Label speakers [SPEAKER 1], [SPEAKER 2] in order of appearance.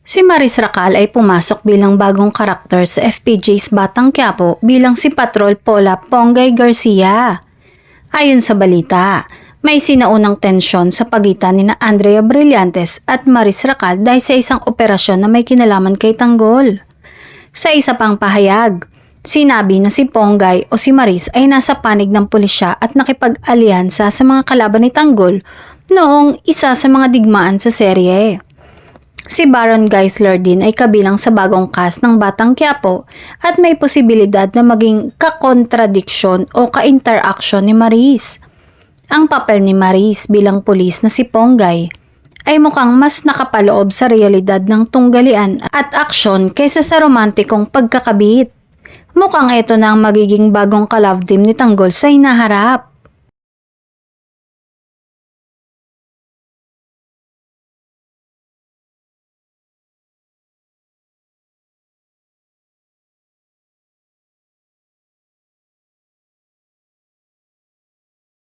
[SPEAKER 1] Si Maris Racal ay pumasok bilang bagong karakter sa FPJ's Batang Quiapo bilang si Patrol Paula Ponggay Garcia. Ayon sa balita, may sinaunang tensyon sa pagitan ni Andrea Brillantes at Maris Racal dahil sa isang operasyon na may kinalaman kay Tanggol. Sa isa pang pahayag, sinabi na si Ponggay o si Maris ay nasa panig ng pulisya at nakipag-alyansa sa mga kalaban ni Tanggol noong isa sa mga digmaan sa serye. Si Baron Geisler din ay kabilang sa bagong cast ng Batang Quiapo at may posibilidad na maging kakontradiksyon o ka-interaction ni Maris. Ang papel ni Maris bilang pulis na si Ponggay ay mukhang mas nakapaloob sa realidad ng tunggalian at aksyon kaysa sa romantikong pagkakabit. Mukhang ito na ang magiging bagong ka-love team ni Tanggol sa hinaharap.